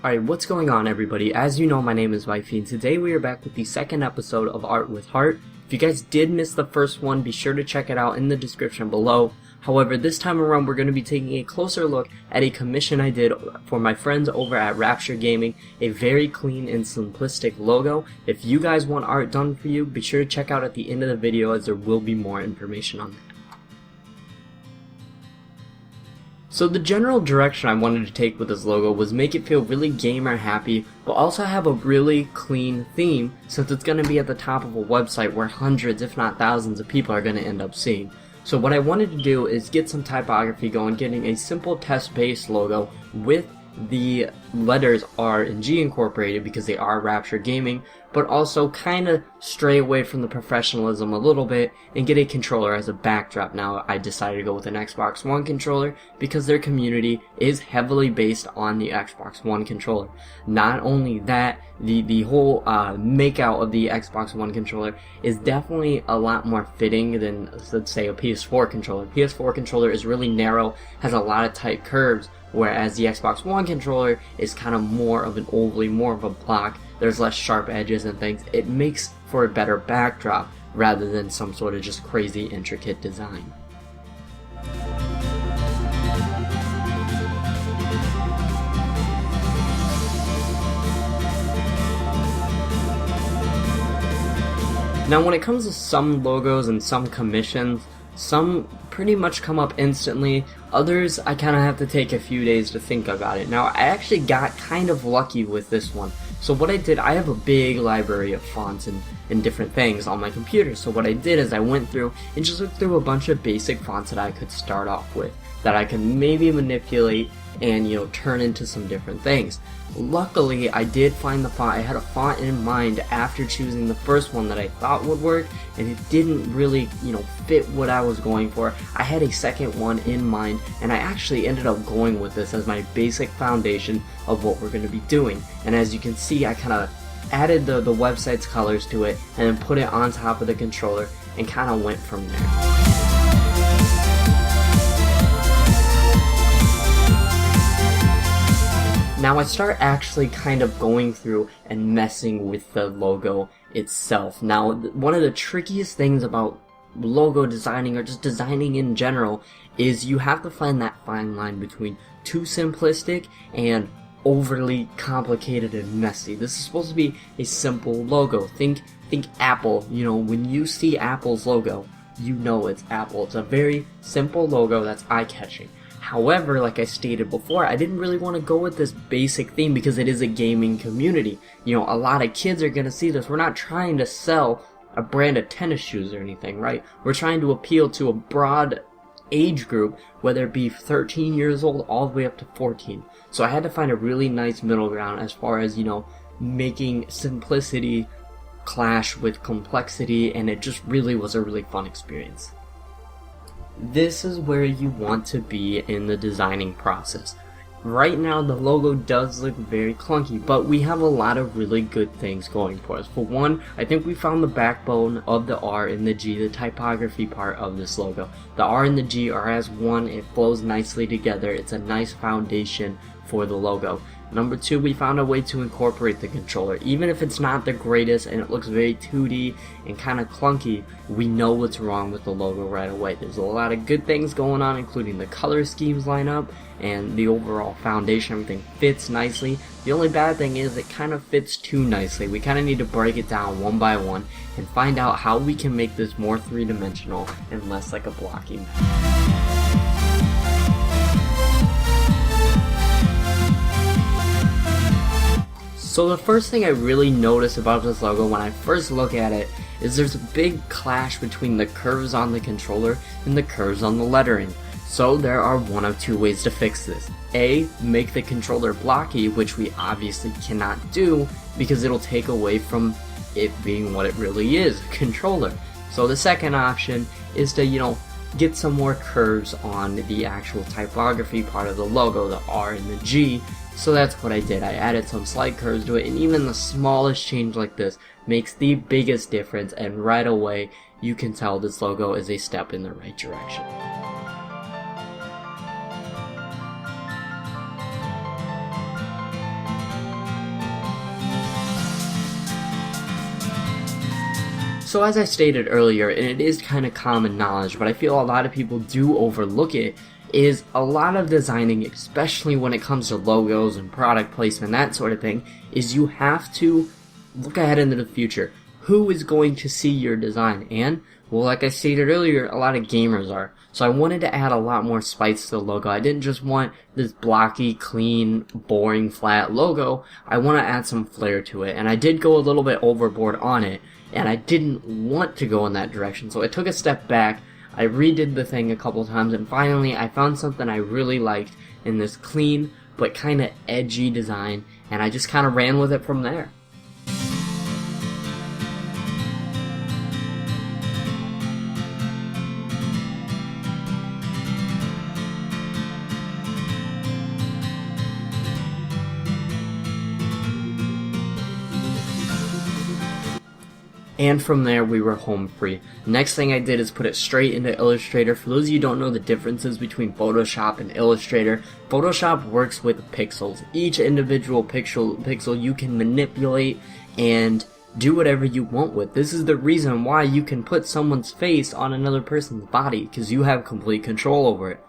Alright, what's going on everybody? As you know, my name is Byfee, and today we are back with the second episode of Art with Heart. If you guys did miss the first one, be sure to check it out in the description below. However, this time around we're going to be taking a closer look at a commission I did for my friends over at Rapture Gaming, a very clean and simplistic logo. If you guys want art done for you, be sure to check out at the end of the video as there will be more information on that. So the general direction I wanted to take with this logo was make it feel really gamer happy, but also have a really clean theme, since it's going to be at the top of a website where hundreds if not thousands of people are going to end up seeing. So what I wanted to do is get some typography going, getting a simple text-based logo with the letters R and G incorporated because they are Rapture Gaming, but also kind of stray away from the professionalism a little bit and get a controller as a backdrop. Now I decided to go with an Xbox One controller because their community is heavily based on the Xbox One controller. Not only that, the whole makeout of the Xbox One controller is definitely a lot more fitting than, let's say, a PS4 controller. PS4 controller is really narrow, has a lot of tight curves, whereas the Xbox One controller is kind of more of an ovally, more of a block. There's less sharp edges and things. It makes for a better backdrop rather than some sort of just crazy intricate design. Now when it comes to some logos and some commissions, some pretty much come up instantly, others I kind of have to take a few days to think about it. Now I actually got kind of lucky with this one. So what I did, I have a big library of fonts and different things on my computer. So what I did is I went through and just looked through a bunch of basic fonts that I could start off with, that I could maybe manipulate and, you know, turn into some different things. Luckily, I did find the font. I had a font in mind after choosing the first one that I thought would work, and it didn't really, you know, fit what I was going for. I had a second one in mind, and I actually ended up going with this as my basic foundation of what we're going to be doing. And as you can see, I kind of added the website's colors to it, and then put it on top of the controller, and kind of went from there. Now I start actually kind of going through and messing with the logo itself. Now one of the trickiest things about logo designing, or just designing in general, is you have to find that fine line between too simplistic and overly complicated and messy. This is supposed to be a simple logo. Think Apple. You know, when you see Apple's logo, you know it's Apple. It's a very simple logo that's eye-catching. However, like I stated before, I didn't really want to go with this basic theme because it is a gaming community. You know, a lot of kids are going to see this. We're not trying to sell a brand of tennis shoes or anything, right? We're trying to appeal to a broad age group, whether it be 13 years old all the way up to 14. So I had to find a really nice middle ground as far as, you know, making simplicity clash with complexity, and it just really was a really fun experience. This is where you want to be in the designing process. Right now the logo does look very clunky, but we have a lot of really good things going for us. For one, I think we found the backbone of the R and the G, the typography part of this logo. The R and the G are as one, it flows nicely together, it's a nice foundation for the logo. Number two, we found a way to incorporate the controller. Even if it's not the greatest and it looks very 2D and kind of clunky, we know what's wrong with the logo right away. There's a lot of good things going on, including the color schemes line up and the overall foundation. Everything fits nicely. The only bad thing is it kind of fits too nicely. We kind of need to break it down one by one and find out how we can make this more three-dimensional and less like a blocking. So the first thing I really notice about this logo when I first look at it is there's a big clash between the curves on the controller and the curves on the lettering. So there are one of two ways to fix this. A, make the controller blocky, which we obviously cannot do because it'll take away from it being what it really is, a controller. So the second option is to, you know, get some more curves on the actual typography part of the logo, the R and the G. So that's what I did. I added some slight curves to it, and even the smallest change like this makes the biggest difference, and right away you can tell this logo is a step in the right direction. So as I stated earlier, and it is kind of common knowledge, but I feel a lot of people do overlook it, is a lot of designing, especially when it comes to logos and product placement, that sort of thing, is you have to look ahead into the future. Who is going to see your design? And, well, like I stated earlier, a lot of gamers are. So I wanted to add a lot more spice to the logo. I didn't just want this blocky, clean, boring, flat logo. I want to add some flair to it. And I did go a little bit overboard on it, and I didn't want to go in that direction. So I took a step back, I redid the thing a couple times, and finally I found something I really liked in this clean but kind of edgy design, and I just kind of ran with it from there. And from there, we were home free. Next thing I did is put it straight into Illustrator. For those of you who don't know the differences between Photoshop and Illustrator, Photoshop works with pixels. Each individual pixel you can manipulate and do whatever you want with. This is the reason why you can put someone's face on another person's body, because you have complete control over it.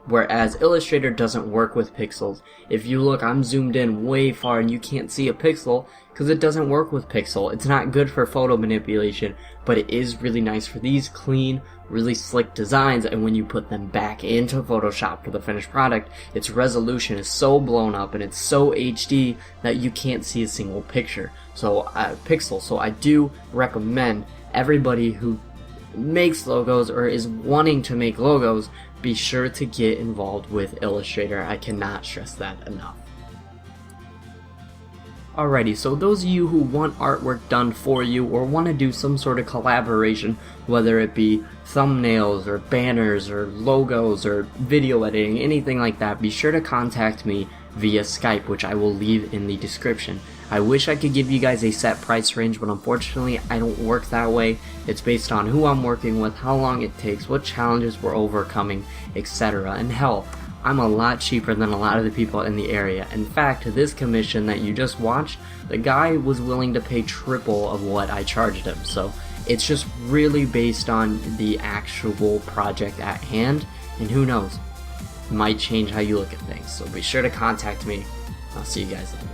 Whereas Illustrator doesn't work with pixels. If you look, I'm zoomed in way far and you can't see a pixel because it doesn't work with pixel. It's not good for photo manipulation, but it is really nice for these clean, really slick designs, and when you put them back into Photoshop for the finished product, its resolution is so blown up and it's so HD that you can't see a single pixel. So I do recommend everybody who makes logos or is wanting to make logos, be sure to get involved with Illustrator. I cannot stress that enough. Alrighty, so those of you who want artwork done for you or want to do some sort of collaboration, whether it be thumbnails or banners or logos or video editing, anything like that, be sure to contact me via Skype, which I will leave in the description. I wish I could give you guys a set price range, but unfortunately I don't work that way. It's based on who I'm working with, how long it takes, what challenges we're overcoming, etc. And hell, I'm a lot cheaper than a lot of the people in the area. In fact, this commission that you just watched, the guy was willing to pay triple of what I charged him. So it's just really based on the actual project at hand, and who knows, it might change how you look at things. So be sure to contact me. I'll see you guys later.